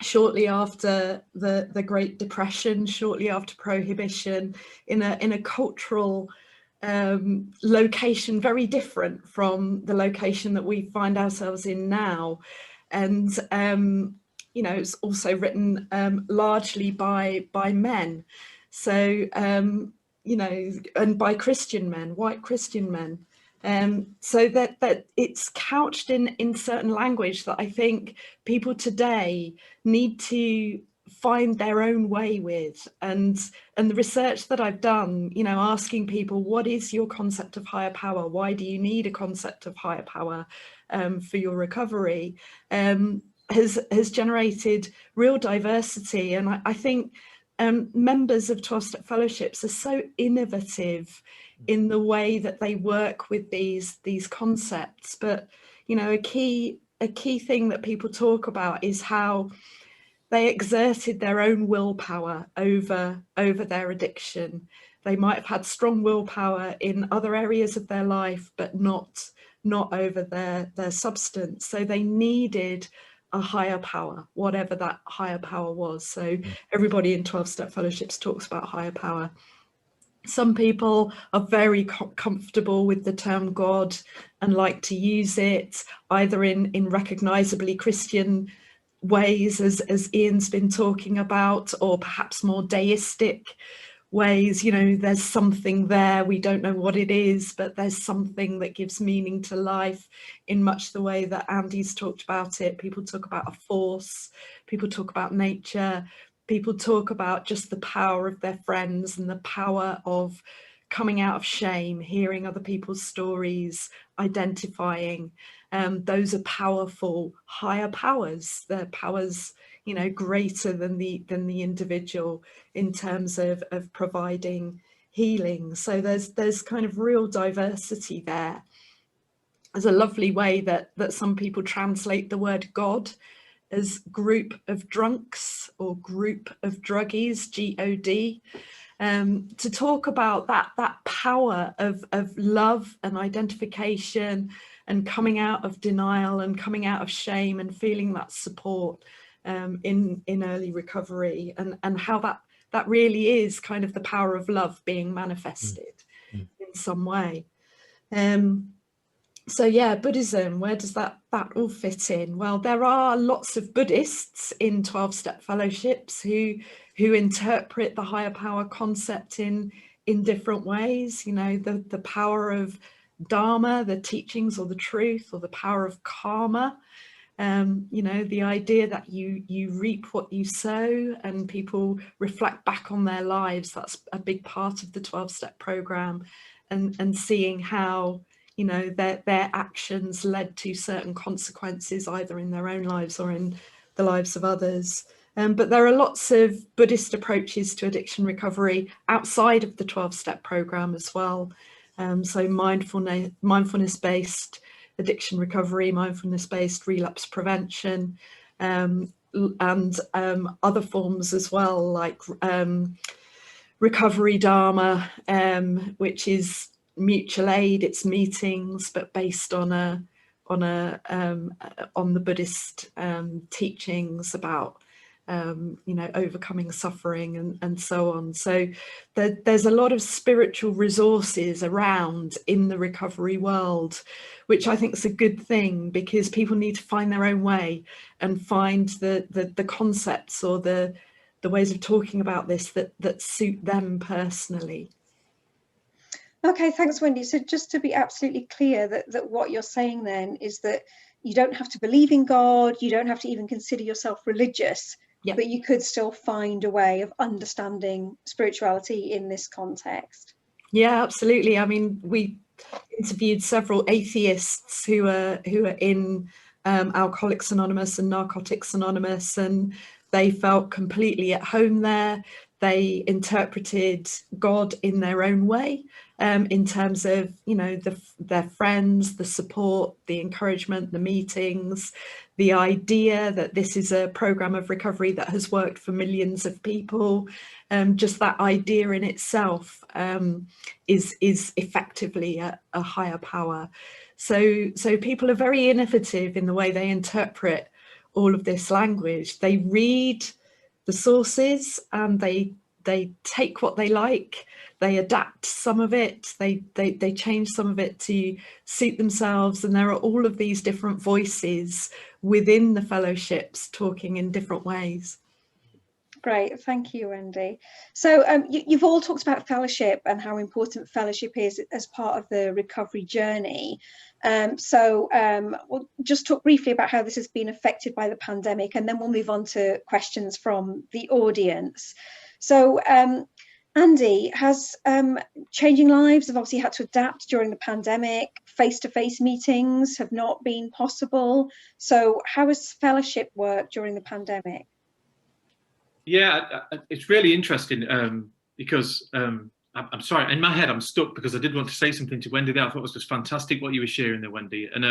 shortly after the Great Depression, shortly after Prohibition, in a cultural location very different from the location that we find ourselves in now. And you know, it's also written largely by men. So you know, and by Christian men, white Christian men. So that it's couched in certain language that I think people today need to find their own way with. And the research that I've done, you know, asking people, what is your concept of higher power? Why do you need a concept of higher power for your recovery? Has generated real diversity. And I think members of 12-step fellowships are so innovative in the way that they work with these concepts. But you know, a key thing that people talk about is how they exerted their own willpower over their addiction. They might have had strong willpower in other areas of their life, but not over their substance. So they needed a higher power, whatever that higher power was. So everybody in 12-step fellowships talks about higher power. Some people are very comfortable with the term God and like to use it either in recognizably Christian ways, as Ian's been talking about, or perhaps more deistic ways. You know, there's something there, we don't know what it is, but there's something that gives meaning to life in much the way that Andy's talked about it. People talk about a force, people talk about nature, people talk about just the power of their friends and the power of coming out of shame, hearing other people's stories, identifying. Those are powerful, higher powers. They're powers, you know, greater than the individual in terms of providing healing. So there's kind of real diversity there. There's a lovely way that some people translate the word God as group of drunks or group of druggies, G-O-D. To talk about that power of love and identification and coming out of denial and coming out of shame and feeling that support in early recovery, and how that really is kind of the power of love being manifested in some way. So yeah, Buddhism, where does that all fit in? Well, there are lots of Buddhists in 12-step fellowships who interpret the higher power concept in different ways. You know, the power of Dharma, the teachings or the truth, or the power of karma. You know, the idea that you reap what you sow, and people reflect back on their lives. That's a big part of the 12-step program, and seeing how, you know, their actions led to certain consequences, either in their own lives or in the lives of others. But there are lots of Buddhist approaches to addiction recovery outside of the 12-step program as well. So mindfulness-based addiction recovery, mindfulness-based relapse prevention, and other forms as well, like recovery Dharma, which is mutual aid. It's meetings, but based on the Buddhist teachings about you know, overcoming suffering and so on. So there's a lot of spiritual resources around in the recovery world, which I think is a good thing, because people need to find their own way and find the concepts or the ways of talking about this that suit them personally. Okay, thanks, Wendy. So just to be absolutely clear, that what you're saying then is that you don't have to believe in God, you don't have to even consider yourself religious, Yep. but you could still find a way of understanding spirituality in this context. Yeah, absolutely. I mean, we interviewed several atheists who are in Alcoholics Anonymous and Narcotics Anonymous, and they felt completely at home there. They interpreted God in their own way, in terms of, you know, their friends, the support, the encouragement, the meetings, the idea that this is a program of recovery that has worked for millions of people. Just that idea in itself is effectively a higher power. So people are very innovative in the way they interpret all of this language. They read the sources and they take what they like, they adapt some of it, they change some of it to suit themselves, and there are all of these different voices within the fellowships talking in different ways. Great, thank you, Wendy. So you've all talked about fellowship and how important fellowship is as part of the recovery journey. We'll just talk briefly about how this has been affected by the pandemic, and then we'll move on to questions from the audience. So Andy, has changing lives have obviously had to adapt during the pandemic. Face-to-face meetings have not been possible. So how has fellowship worked during the pandemic? Yeah, it's really interesting because I'm sorry, in my head I'm stuck, because I did want to say something to Wendy there. I thought it was just fantastic what you were sharing there, Wendy. And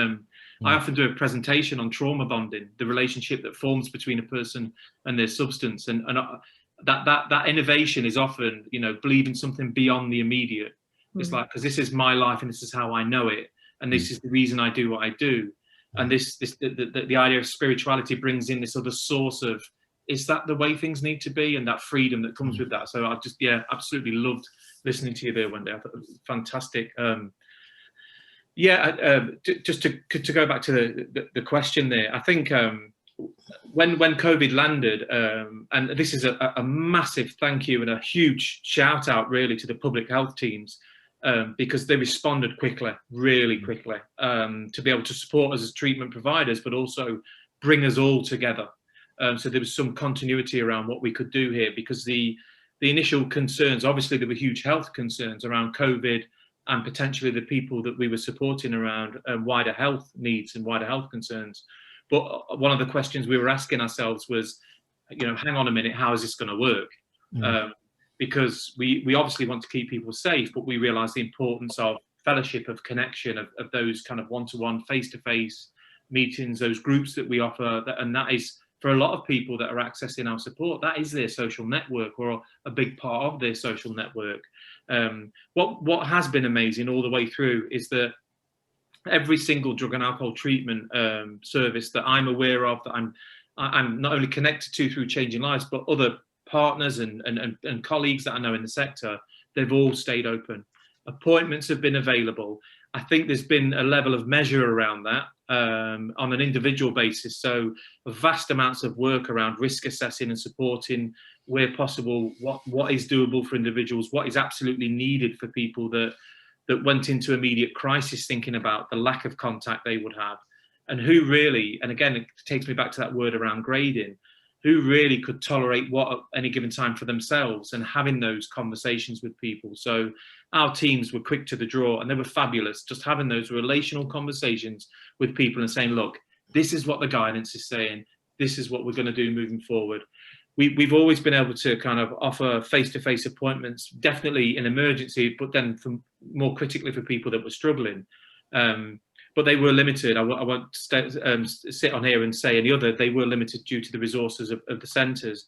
I often do a presentation on trauma bonding, the relationship that forms between a person and their substance, and that innovation is often, you know, believing something beyond the immediate. It's like, because this is my life and this is how I know it, and this is the reason I do what I do. And the idea of spirituality brings in this other source of, is that the way things need to be, and that freedom that comes with that. So I just, absolutely loved listening to you there, Wendy. I thought it was fantastic. Just to go back to the question there, I think when COVID landed, and this is a massive thank you and a huge shout out really to the public health teams, because they responded quickly, really quickly, to be able to support us as treatment providers, but also bring us all together. So there was some continuity around what we could do here, because the initial concerns, obviously there were huge health concerns around COVID and potentially the people that we were supporting around wider health needs and wider health concerns. But one of the questions we were asking ourselves was, you know, hang on a minute, how is this going to work? Because we obviously want to keep people safe, but we realise the importance of fellowship, of connection, of those kind of one-to-one, face-to-face meetings, those groups that we offer, and that is, for a lot of people that are accessing our support, that is their social network, or a big part of their social network. What has been amazing all the way through is that every single drug and alcohol treatment service that I'm aware of, that I'm not only connected to through Changing Lives, but other partners and colleagues that I know in the sector, they've all stayed open. Appointments have been available. I think there's been a level of measure around that on an individual basis. So vast amounts of work around risk assessing and supporting where possible, what is doable for individuals, what is absolutely needed for people that went into immediate crisis, thinking about the lack of contact they would have, and who really, and again, it takes me back to that word around grading, who really could tolerate what at any given time for themselves, and having those conversations with people. So our teams were quick to the draw, and they were fabulous, just having those relational conversations with people and saying, look, this is what the guidance is saying, this is what we're going to do moving forward. We've always been able to kind of offer face-to-face appointments, definitely in emergency, but then more critically for people that were struggling. But they were limited. I won't sit on here and say any other. They were limited due to the resources of the centres.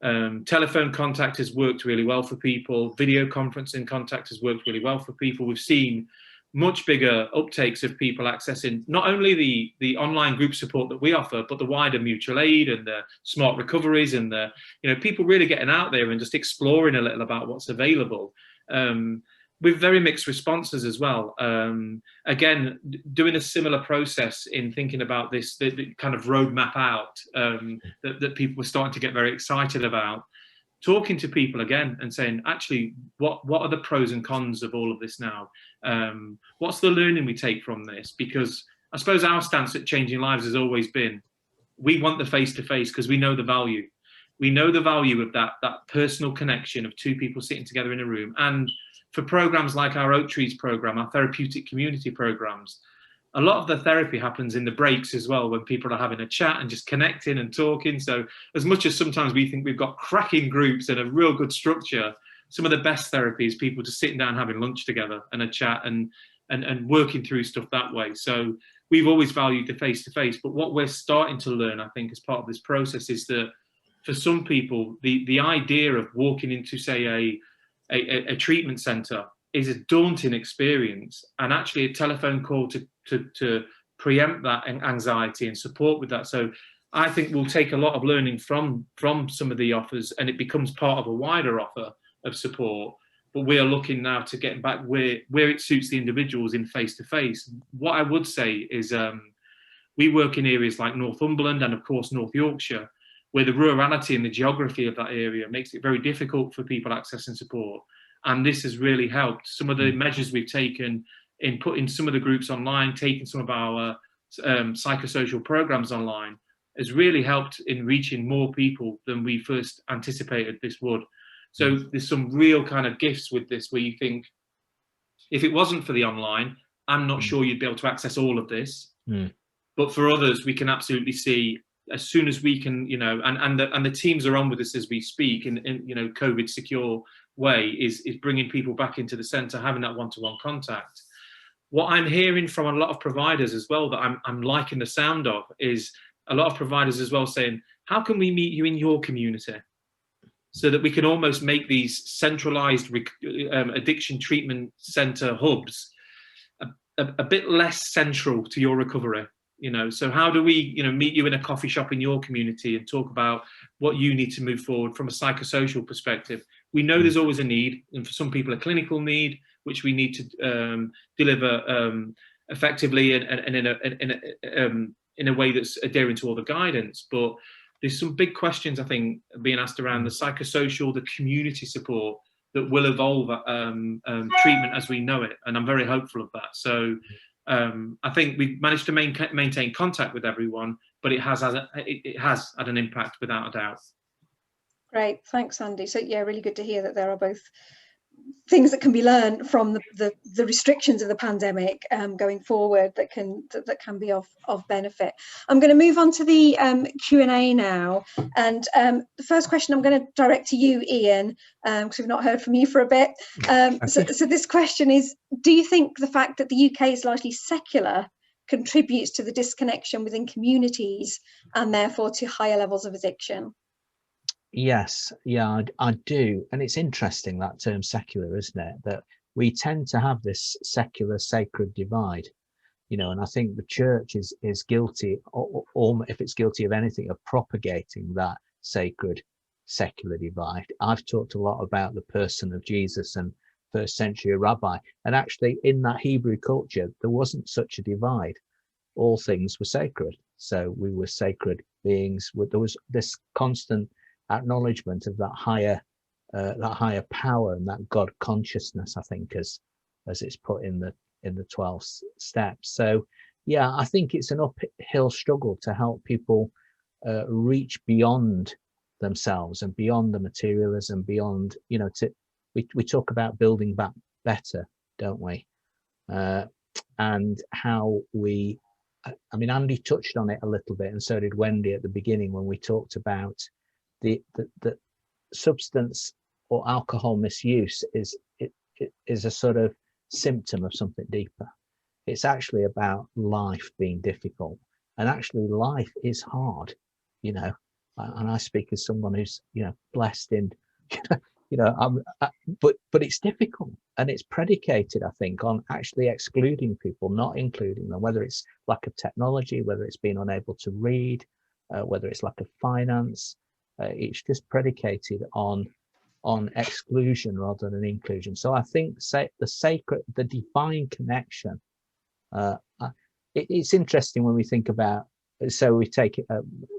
Telephone contact has worked really well for people. Video conferencing contact has worked really well for people. We've seen much bigger uptakes of people accessing not only the online group support that we offer, but the wider mutual aid and the smart recoveries, and the, you know, people really getting out there and just exploring a little about what's available. With very mixed responses as well. Again, doing a similar process in thinking about this, the kind of roadmap out that people were starting to get very excited about. Talking to people again and saying, actually, what are the pros and cons of all of this now? What's the learning we take from this? Because I suppose our stance at Changing Lives has always been, we want the face-to-face because we know the value. We know the value of that personal connection of two people sitting together in a room. And for programs like our Oak Trees program, our therapeutic community programs, a lot of the therapy happens in the breaks as well, when people are having a chat and just connecting and talking. So as much as sometimes we think we've got cracking groups and a real good structure, some of the best therapy is people just sitting down having lunch together and a chat and working through stuff that way. So we've always valued the face-to-face, but what we're starting to learn, I think, as part of this process is that for some people, the idea of walking into, say, a treatment centre is a daunting experience, and actually a telephone call to preempt that anxiety and support with that. So I think we'll take a lot of learning from some of the offers, and it becomes part of a wider offer of support. But we are looking now to get back where it suits the individuals in face-to-face. What I would say is we work in areas like Northumberland and of course North Yorkshire, where the rurality and the geography of that area makes it very difficult for people accessing support. And this has really helped. Some of the measures we've taken in putting some of the groups online, taking some of our psychosocial programs online, has really helped in reaching more people than we first anticipated this would. So there's some real kind of gifts with this, where you think, if it wasn't for the online, I'm not sure you'd be able to access all of this. But for others, we can absolutely see, as soon as we can, you know, and the teams are on with us as we speak, in you know, COVID secure way, is bringing people back into the centre, having that one-to-one contact. What I'm hearing from a lot of providers as well, that I'm liking the sound of, is a lot of providers as well saying, how can we meet you in your community, so that we can almost make these centralised addiction treatment centre hubs a bit less central to your recovery. You know, so how do we, you know, meet you in a coffee shop in your community and talk about what you need to move forward from a psychosocial perspective? We know there's always a need, and for some people a clinical need, which we need to deliver effectively and in a way that's adhering to all the guidance. But there's some big questions, I think, being asked around the psychosocial, the community support that will evolve treatment as we know it. And I'm very hopeful of that. So I think we've managed to maintain contact with everyone, but it has had an impact without a doubt. Great, thanks, Andy. So yeah, really good to hear that there are both things that can be learned from the restrictions of the pandemic going forward that can be of benefit. I'm going to move on to the Q&A now, and the first question I'm going to direct to you, Ian, because we've not heard from you for a bit. So this question is, do you think the fact that the UK is largely secular contributes to the disconnection within communities and therefore to higher levels of addiction? Yes, yeah, I do. And it's interesting, that term secular, isn't it? That we tend to have this secular sacred divide, you know, and I think the church is guilty, or if it's guilty of anything, of propagating that sacred secular divide. I've talked a lot about the person of Jesus and first century rabbi, and actually in that Hebrew culture, there wasn't such a divide. All things were sacred. So we were sacred beings. There was this constant acknowledgement of that higher power and that God consciousness, I think, as it's put in the 12 steps. So yeah, I think it's an uphill struggle to help people reach beyond themselves and beyond the materialism, beyond, you know, we talk about building back better, don't we? And how I mean, Andy touched on it a little bit, and so did Wendy at the beginning when we talked about the substance or alcohol misuse is a sort of symptom of something deeper. It's actually about life being difficult, and actually life is hard, you know, and I speak as someone who's, you know, blessed in you know, but it's difficult, and it's predicated, I think, on actually excluding people, not including them, whether it's lack of technology, whether it's being unable to read, whether it's lack of finance. It's just predicated on exclusion rather than inclusion. So I think the divine connection. It's interesting when we think about. So we take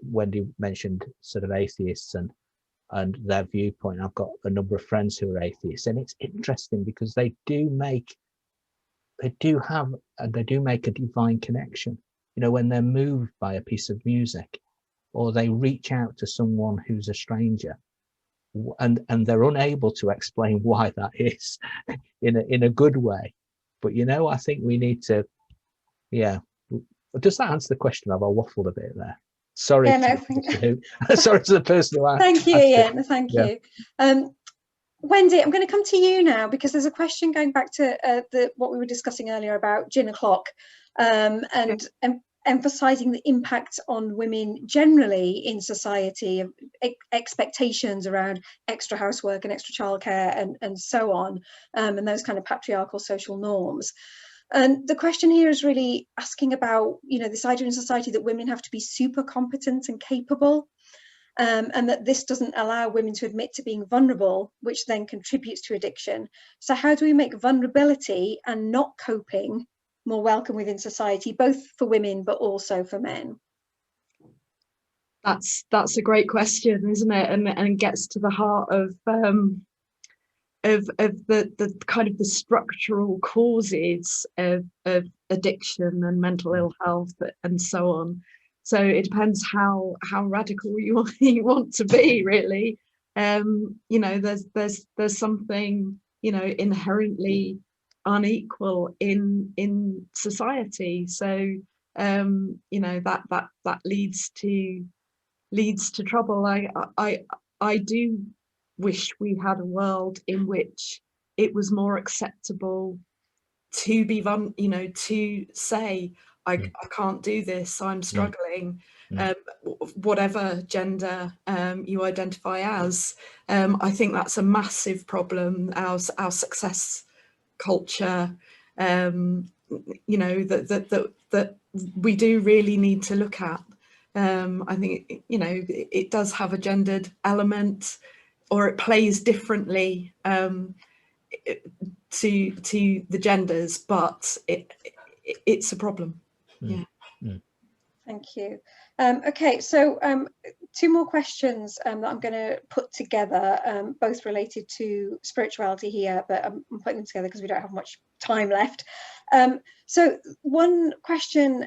Wendy mentioned sort of atheists and their viewpoint. I've got a number of friends who are atheists, and it's interesting because they do make a divine connection. You know, when they're moved by a piece of music, or they reach out to someone who's a stranger, and they're unable to explain why that is in a good way. But, you know, I think we need to, yeah. Does that answer the question? Have I waffled a bit there? Sorry. Yeah, no, sorry to the person who asked. Thank you, Ian. Thank you. Wendy, I'm going to come to you now, because there's a question going back to what we were discussing earlier about gin o'clock, and emphasising the impact on women generally in society, of expectations around extra housework and extra childcare and so on, and those kind of patriarchal social norms. And the question here is really asking about, you know, this idea in society that women have to be super competent and capable, and that this doesn't allow women to admit to being vulnerable, which then contributes to addiction. So how do we make vulnerability and not coping more welcome within society, both for women but also for men? That's a great question, isn't it? And gets to the heart of the kind of the structural causes of addiction and mental ill health and so on. So it depends how radical you want to be, really. You know, there's something, you know, inherently unequal in society. So you know, that leads to trouble. I do wish we had a world in which it was more acceptable to be to say I can't do this, I'm struggling, whatever gender you identify as. I think that's a massive problem. Our success culture, you know, that we do really need to look at. I think, you know, it does have a gendered element, or it plays differently to the genders, but it's a problem. Yeah. Thank you. Okay, so two more questions that I'm going to put together, both related to spirituality here, but I'm putting them together because we don't have much time left. So one question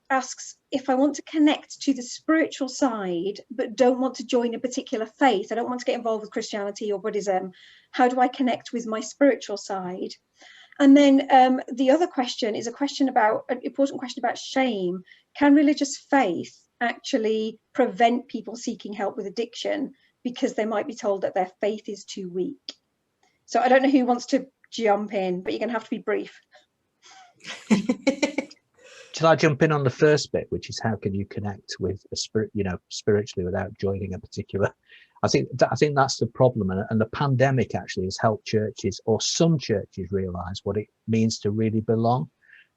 asks, if I want to connect to the spiritual side, but don't want to join a particular faith, I don't want to get involved with Christianity or Buddhism, how do I connect with my spiritual side? And then the other question is an important question about shame. Can religious faith actually prevent people seeking help with addiction because they might be told that their faith is too weak? So I don't know who wants to jump in, but you're going to have to be brief. Shall I jump in on the first bit, which is how can you connect with a spirit, spiritually without joining a particular? I think that's the problem, and the pandemic actually has helped churches, or some churches, realize what it means to really belong.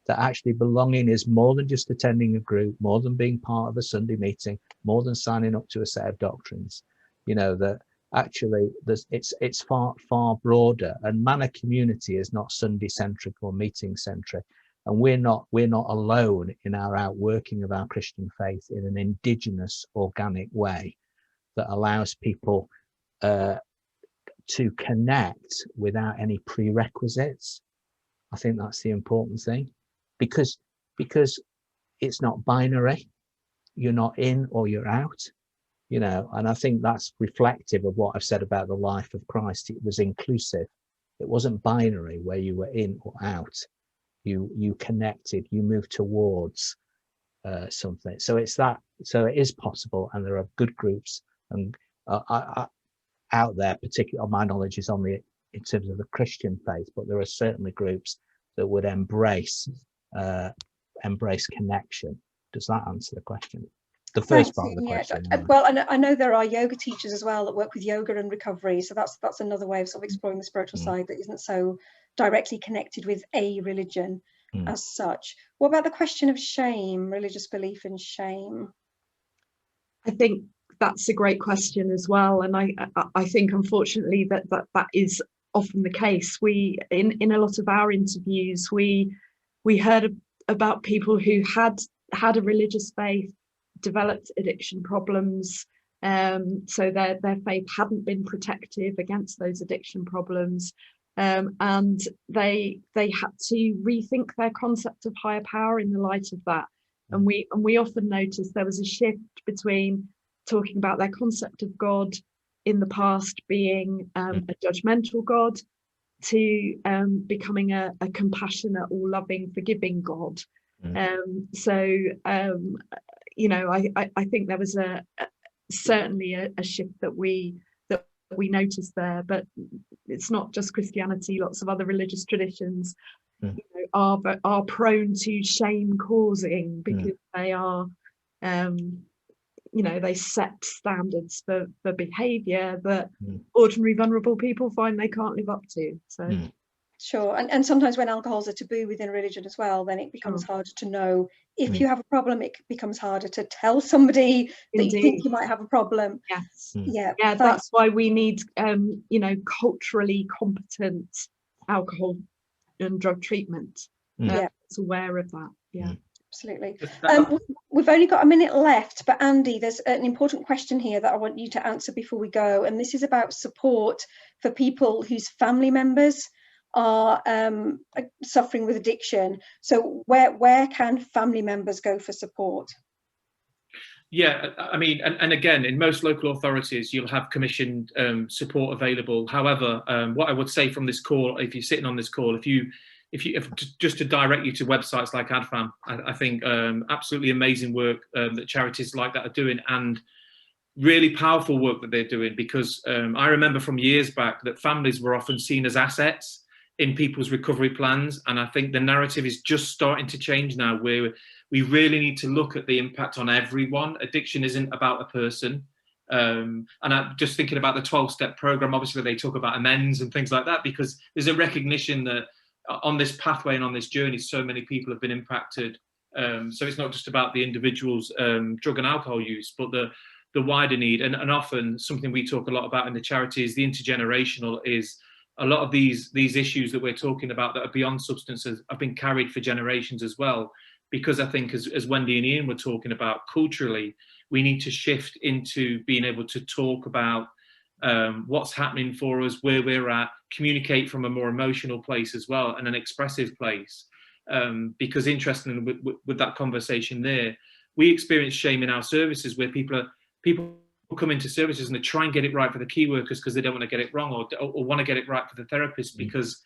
That actually belonging is more than just attending a group, more than being part of a Sunday meeting, more than signing up to a set of doctrines. That actually it's far broader. And Manor Community is not Sunday centric or meeting centric, and we're not alone in our outworking of our Christian faith in an indigenous, organic way that allows people to connect without any prerequisites. I think that's the important thing, because it's not binary. You're not in or you're out, and I think that's reflective of what I've said about the life of Christ. It was inclusive. It wasn't binary where you were in or out. You connected, you moved towards something. So it is possible, and there are good groups and out there, particularly my knowledge is in terms of the Christian faith, but there are certainly groups that would embrace connection. Does that answer the question? The first part of the question. Well, I know there are yoga teachers as well that work with yoga and recovery, so that's another way of sort of exploring the spiritual side that isn't so directly connected with a religion as such. What about the question of shame, religious belief in shame? I think that's a great question as well, and I think unfortunately that is often the case. We in a lot of our interviews we heard about people who had a religious faith, developed addiction problems, so their faith hadn't been protective against those addiction problems, and they had to rethink their concept of higher power in the light of that. And we often noticed there was a shift between talking about their concept of God in the past being a judgmental God to becoming a compassionate, all-loving, forgiving God. I think there was certainly a shift that we noticed there, but it's not just Christianity. Lots of other religious traditions are prone to shame causing because they are they set standards for behavior that ordinary vulnerable people find they can't live up to. So sure, and sometimes when alcohol's a taboo within a religion as well, then it becomes harder to know if you have a problem. It becomes harder to tell somebody that you think you might have a problem. That's why we need culturally competent alcohol and drug treatment. That's aware of that. Absolutely. We've only got a minute left, but Andy, there's an important question here that I want you to answer before we go, and this is about support for people whose family members are suffering with addiction. So where can family members go for support? Yeah, I mean, and again, in most local authorities, you'll have commissioned support available. However, what I would say from this call, if you're sitting on this call, if just to direct you to websites like ADFAM, I think absolutely amazing work that charities like that are doing, and really powerful work that they're doing, because I remember from years back that families were often seen as assets in people's recovery plans, and I think the narrative is just starting to change now, where we really need to look at the impact on everyone. Addiction isn't about a person. And I'm just thinking about the 12-step program, obviously they talk about amends and things like that, because there's a recognition that on this pathway and on this journey, so many people have been impacted. So it's not just about the individual's drug and alcohol use, but the wider need. And often something we talk a lot about in the charity is the intergenerational, is a lot of these issues that we're talking about that are beyond substances have been carried for generations as well. because I think, as Wendy and Ian were talking about, culturally, we need to shift into being able to talk about what's happening for us, where we're at, communicate from a more emotional place as well, and an expressive place. Because interestingly, with that conversation there, we experience shame in our services where people come into services and they try and get it right for the key workers because they don't want to get it wrong, or want to get it right for the therapist, because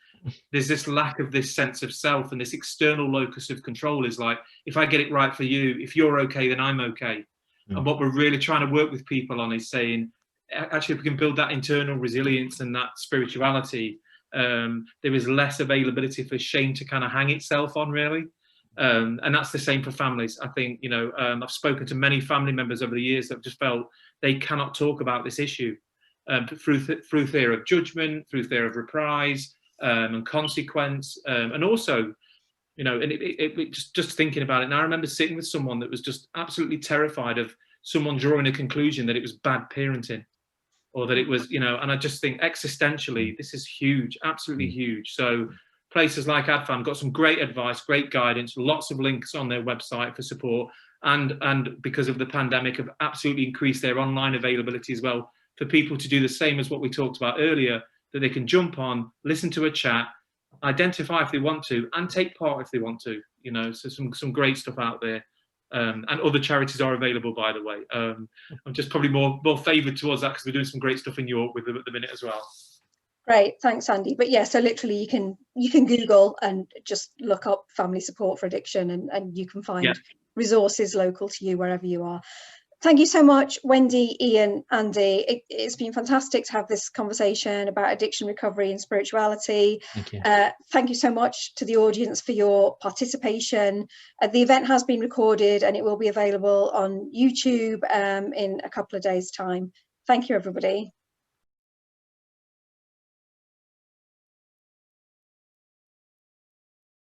there's this lack of this sense of self, and this external locus of control is like, if I get it right for you, if you're okay, then I'm okay. And what we're really trying to work with people on is saying, actually, if we can build that internal resilience and that spirituality, there is less availability for shame to kind of hang itself on, really. And that's the same for families. I think, I've spoken to many family members over the years that have just felt they cannot talk about this issue through fear of judgment, through fear of reprise and consequence, and also, and just thinking about it. And I remember sitting with someone that was just absolutely terrified of someone drawing a conclusion that it was bad parenting, or that it was, and I just think existentially, this is huge, absolutely huge. So places like AdFam got some great advice, great guidance, lots of links on their website for support, and because of the pandemic have absolutely increased their online availability as well, for people to do the same as what we talked about earlier, that they can jump on, listen to a chat, identify if they want to, and take part if they want to, so some great stuff out there. And other charities are available, by the way. I'm just probably more favoured towards that because we're doing some great stuff in York with them at the minute as well. Great, thanks, Andy. But yeah, so literally you can Google and just look up family support for addiction, and you can find resources local to you wherever you are. Thank you so much, Wendy, Ian, Andy. It's been fantastic to have this conversation about addiction recovery and spirituality. Thank you. Thank you so much to the audience for your participation. The event has been recorded and it will be available on YouTube in a couple of days' time. Thank you, everybody.